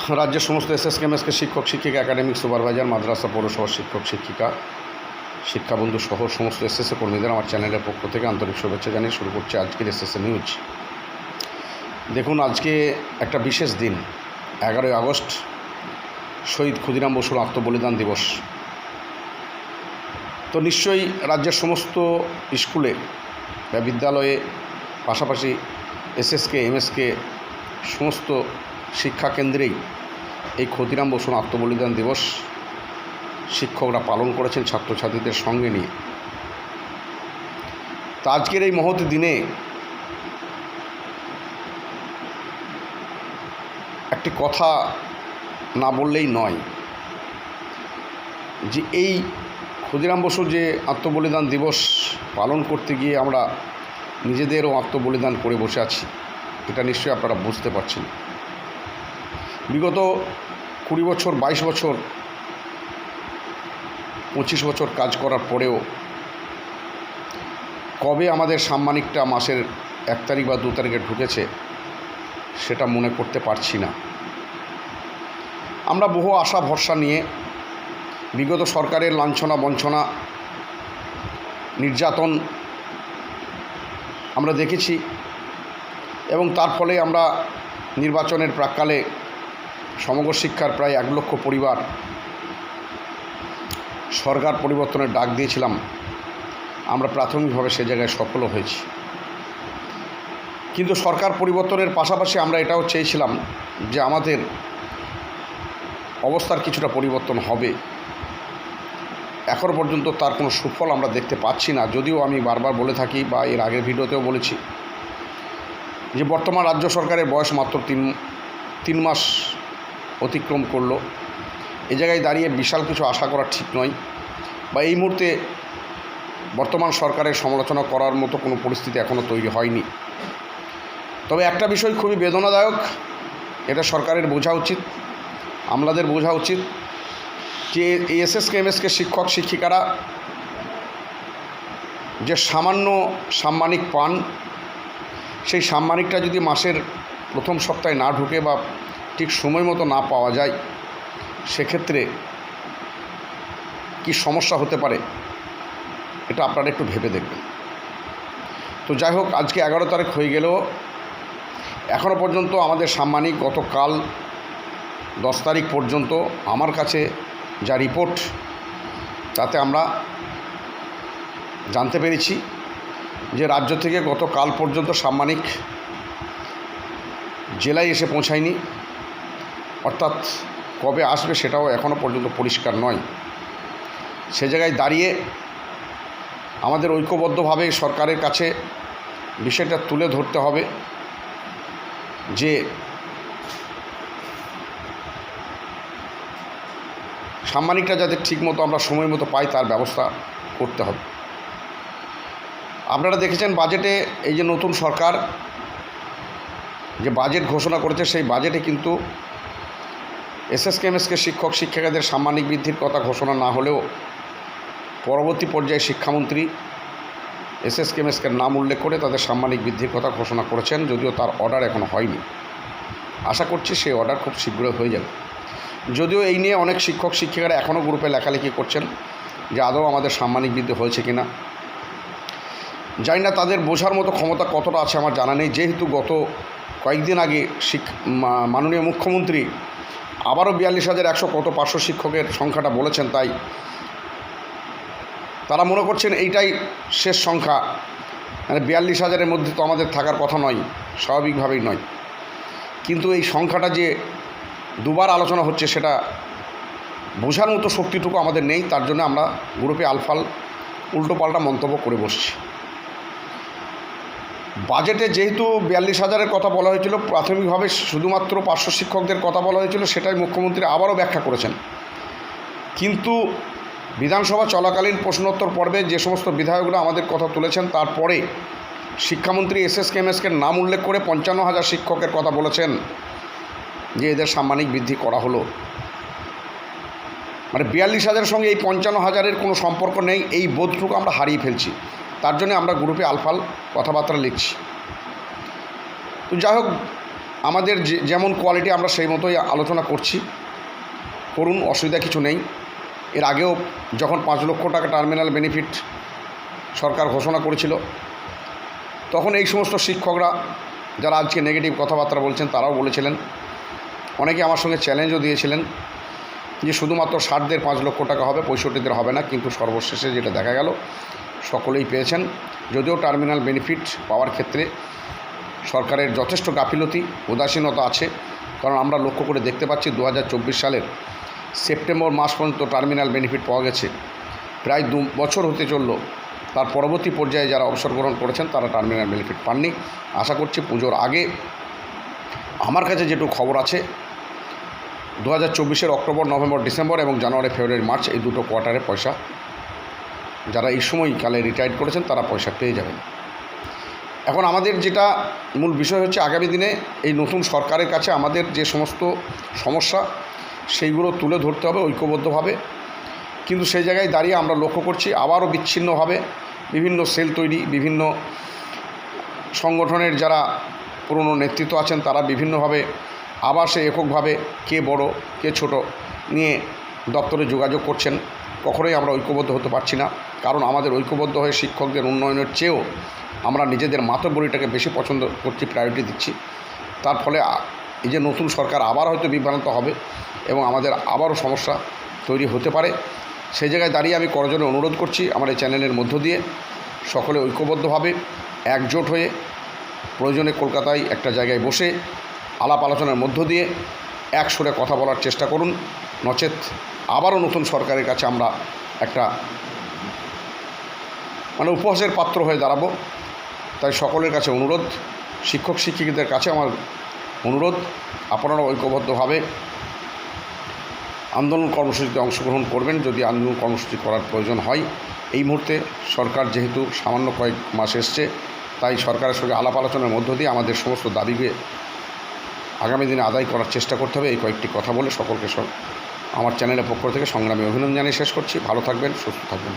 রাজ্যের সমস্ত এসএসকেএমএসকে শিক্ষক শিক্ষিকা একাডেমিক সুপারভাইজার মাদ্রাসা পৌরসভার শিক্ষক শিক্ষিকা শিক্ষাবন্ধু সহ সমস্ত এসএসএ কর্মীদের আমার চ্যানেলের পক্ষ থেকে আন্তরিক শুভেচ্ছা জানিয়ে শুরু করছে আজকের এসএসএ নিউজ। দেখুন, আজকে একটা বিশেষ দিন, 11ই আগস্ট, শহীদ ক্ষুদিরাম বসুর আত্মবলিদান দিবস। তো নিশ্চয়ই রাজ্যের সমস্ত স্কুলে বা বিদ্যালয়ে, পাশাপাশি এসএসকে এমএসকে সমস্ত শিক্ষা কেন্দ্রেই এই ক্ষুদিরাম বসুর আত্মবলিদান দিবস শিক্ষকরা পালন করেছেন ছাত্রছাত্রীদের সঙ্গে নিয়ে। তা আজকের এই মহৎ দিনে একটি কথা না বললেই নয় যে এই ক্ষুদিরাম বসুর যে আত্মবলিদান দিবস পালন করতে গিয়ে আমরা নিজেদেরও আত্মবলিদান করে বসে আছি, এটা নিশ্চয়ই আপনারা বুঝতে পারছেন। বিগত 20 বছর, 22 বছর, 25 বছর কাজ করার পরেও কবে আমাদের সাম্মানিকটা মাসের 1 তারিখ বা 2 তারিখে ঢুকেছে সেটা মনে করতে পারছি না। আমরা বহু আশা ভরসা নিয়ে বিগত সরকারের লাঞ্ছনা বঞ্চনা নির্যাতন আমরা দেখেছি এবং তার ফলে আমরা নির্বাচনের প্রাক্কালে সমগ্র শিক্ষার প্রায় 1 লক্ষ পরিবার সরকার পরিবর্তনের ডাক দিয়েছিলাম। আমরা প্রাথমিকভাবে সে জায়গায় সফলও হয়েছি, কিন্তু সরকার পরিবর্তনের পাশাপাশি আমরা এটাও চেয়েছিলাম যে আমাদের অবস্থার কিছুটা পরিবর্তন হবে। এখনও পর্যন্ত তার কোনো সুফল আমরা দেখতে পাচ্ছি না, যদিও আমি বারবার বলে থাকি বা এর আগের ভিডিওতেও বলেছি যে বর্তমান রাজ্য সরকারের বয়স মাত্র 3 মাস অতিক্রম করলো। এই জায়গায় দাঁড়িয়ে বিশাল কিছু আশা করা ঠিক নয়, বা এই মুহূর্তে বর্তমান সরকারের সমালোচনা করার মতো কোনো পরিস্থিতি এখনও তৈরি হয়নি। তবে একটা বিষয় খুবই বেদনাদায়ক, এটা সরকারের বোঝা উচিত, আমলাদের বোঝা উচিত যে এই এসএসকেএমএসকে শিক্ষক শিক্ষিকারা যে সামান্য সাম্মানিক পান, সেই সাম্মানিকটা যদি মাসের প্রথম সপ্তাহে না ঢুকে বা ঠিক সময় মতো না পাওয়া যায়, সেক্ষেত্রে কি সমস্যা হতে পারে এটা আপনারা একটু ভেবে দেখবেন। তো যাই হোক, আজকে 11 তারিখ হয়ে গেলেও এখনও পর্যন্ত আমাদের সাম্মানিক গতকাল 10 তারিখ পর্যন্ত আমার কাছে যা রিপোর্ট তাতে আমরা জানতে পেরেছি যে রাজ্য থেকে গতকাল পর্যন্ত সাম্মানিক জেলায় এসে পৌঁছায়নি, অর্থাৎ কবে আসবে সেটাও এখনও পর্যন্ত পরিষ্কার নয়। সে জায়গায় দাঁড়িয়ে আমাদের ঐক্যবদ্ধভাবে সরকারের কাছে বিষয়টা তুলে ধরতে হবে যে সাম্মানিকটা যাতে ঠিকমতো আমরা সময় মতো পাই তার ব্যবস্থা করতে হবে। আপনারা দেখেছেন বাজেটে, এই যে নতুন সরকার যে বাজেট ঘোষণা করেছে, সেই বাজেটে কিন্তু এসএসকেএমএসকে শিক্ষক শিক্ষিকাদের সাম্মানিক বৃদ্ধির কথা ঘোষণা না হলেও পরবর্তী পর্যায়ে শিক্ষামন্ত্রী এসএসকেএমএসকে নাম উল্লেখ করে তাদের সাম্মানিক বৃদ্ধির কথা ঘোষণা করেছেন, যদিও তার অর্ডার এখনও হয়নি। আশা করছি সেই অর্ডার খুব শীঘ্রই হয়ে যাবে। যদিও এই নিয়ে অনেক শিক্ষক শিক্ষিকারা এখনও গ্রুপে লেখালেখি করছেন যে আদৌ আমাদের সাম্মানিক বৃদ্ধি হয়েছে কিনা। জানি না তাদের বোঝার মতো ক্ষমতা কতটা আছে আমার জানা নেই, যেহেতু গত কয়েকদিন আগে মাননীয় মুখ্যমন্ত্রী আবারও 42,100 কত 500 শিক্ষকের সংখ্যাটা বলেছেন, তাই তারা মনে করছেন এইটাই শেষ সংখ্যা। মানে 42,000-এর মধ্যে তো আমাদের থাকার কথা নয়, স্বাভাবিকভাবেই নয়, কিন্তু এই সংখ্যাটা যে দুবার আলোচনা হচ্ছে সেটা বোঝার মতো শক্তিটুকু আমাদের নেই। তার জন্য আমরা গ্রুপে আলফাল উল্টোপাল্টা মন্তব্য করে বসছি। বাজেটে যেহেতু 42,000-এর কথা বলা হয়েছিল, প্রাথমিকভাবে শুধুমাত্র 500 শিক্ষকদের কথা বলা হয়েছিল, সেটাই মুখ্যমন্ত্রী আবারও ব্যাখ্যা করেছেন। কিন্তু বিধানসভা চলাকালীন প্রশ্নোত্তর পর্বে যে সমস্ত বিধায়করা আমাদের কথা তুলেছেন, তারপরে শিক্ষামন্ত্রী এসএসকেএমএসকে নাম উল্লেখ করে 55,000 শিক্ষকের কথা বলেছেন যে এদের সাম্মানিক বৃদ্ধি করা হলো। মানে 42,000-এর সঙ্গে এই 55,000-এর কোনো সম্পর্ক নেই, এই বোধটুকু আমরা হারিয়ে ফেলছি। তার জন্য আমরা গ্রুপে আলফাল কথাবার্তা লিখছি। তো যাই হোক, আমাদের যেমন কোয়ালিটি আমরা সেই মতোই আলোচনা করছি, করুন, অসুবিধা কিছু নেই। এর আগেও যখন 5 লক্ষ টাকা টার্মিনাল বেনিফিট সরকার ঘোষণা করেছিল, তখন এই সমস্ত শিক্ষকরা যারা আজকে নেগেটিভ কথাবার্তা বলছেন তারাও বলেছিলেন, অনেকে আমার সঙ্গে চ্যালেঞ্জও দিয়েছিলেন যে শুধুমাত্র 60দের 5 লক্ষ টাকা হবে, 65দের হবে না। কিন্তু সর্বশেষে যেটা দেখা গেল, সকলেই পেয়েছেন। যদিও টার্মিনাল বেনিফিট পাওয়ার ক্ষেত্রে সরকারের যথেষ্ট গাফিলতি, উদাসীনতা আছে। কারণ আমরা লক্ষ্য করে দেখতে পাচ্ছি 2024 সালের সেপ্টেম্বর মাস পর্যন্ত টার্মিনাল বেনিফিট পাওয়া গেছে, প্রায় 2 বছর হতে চলল। তার পরবর্তী পর্যায়ে যারা অবসর গ্রহণ করেছেন তারা টার্মিনাল বেনিফিট পাননি। আশা করছি পুজোর আগে, আমার কাছে যেটুকু খবর আছে, 2024-এর অক্টোবর, নভেম্বর, ডিসেম্বর এবং জানুয়ারি, ফেব্রুয়ারি, মার্চ এই দুটো কোয়ার্টারে পয়সা যারা এই সময়কালে রিটায়ার্ড করেছেন তারা পয়সা পেয়ে যাবেন। এখন আমাদের যেটা মূল বিষয় হচ্ছে, আগামী দিনে এই নতুন সরকারের কাছে আমাদের যে সমস্ত সমস্যা সেইগুলো তুলে ধরতে হবে ঐক্যবদ্ধভাবে। কিন্তু সেই জায়গায় দাঁড়িয়ে আমরা লক্ষ্য করছি আবারও বিচ্ছিন্নভাবে বিভিন্ন সেল তৈরি, বিভিন্ন সংগঠনের যারা পুরনো নেতৃত্ব আছেন তারা বিভিন্নভাবে আবার সে এককভাবে কে বড় কে ছোট নিয়ে দপ্তরে যোগাযোগ করছেন। কখনোই আমরা ঐক্যবদ্ধ হতে পারছি না। কারণ আমাদের ঐক্যবদ্ধ হয়ে শিক্ষকদের উন্নয়নের চেয়েও আমরা নিজেদের মাতব্বরিটাকে বেশি পছন্দ করছি, প্রায়োরিটি দিচ্ছি। তার ফলে এই যে নতুন সরকার আবার হয়তো বিভ্রান্ত হবে এবং আমাদের আবারও সমস্যা তৈরি হতে পারে। সেই জায়গায় দাঁড়িয়ে আমি করজনে অনুরোধ করছি, আমার এই চ্যানেলের মধ্য দিয়ে সকলে ঐক্যবদ্ধভাবে একজোট হয়ে প্রয়োজনে কলকাতায় একটা জায়গায় বসে আলাপ আলোচনার মধ্য দিয়ে এক সুরে কথা বলার চেষ্টা করুন। নচেত আবারও নতুন সরকারের কাছে আমরা একটা উপহাসের পাত্র হয়ে দাঁড়াবো। তাই সকলের কাছে অনুরোধ, শিক্ষক শিক্ষিকাদের কাছে আমার অনুরোধ, আপনারা ঐক্যবদ্ধভাবে আন্দোলন কর্মসূচিতে অংশগ্রহণ করবেন যদি আন্দোলন কর্মসূচি করার প্রয়োজন হয়। এই মুহূর্তে সরকার যেহেতু সামান্য কয়েক মাস এসছে, তাই সরকারের সঙ্গে আলাপ আলোচনার মধ্য দিয়ে আমাদের সমস্ত দাবিকে আগামী দিনে আদায় করার চেষ্টা করতে হবে। এই কয়েকটি কথা বলে সকলকে আমার চ্যানেলের পক্ষ থেকে সংগ্রামী অভিনন্দন জানিয়ে শেষ করছি। ভালো থাকবেন, সুস্থ থাকবেন।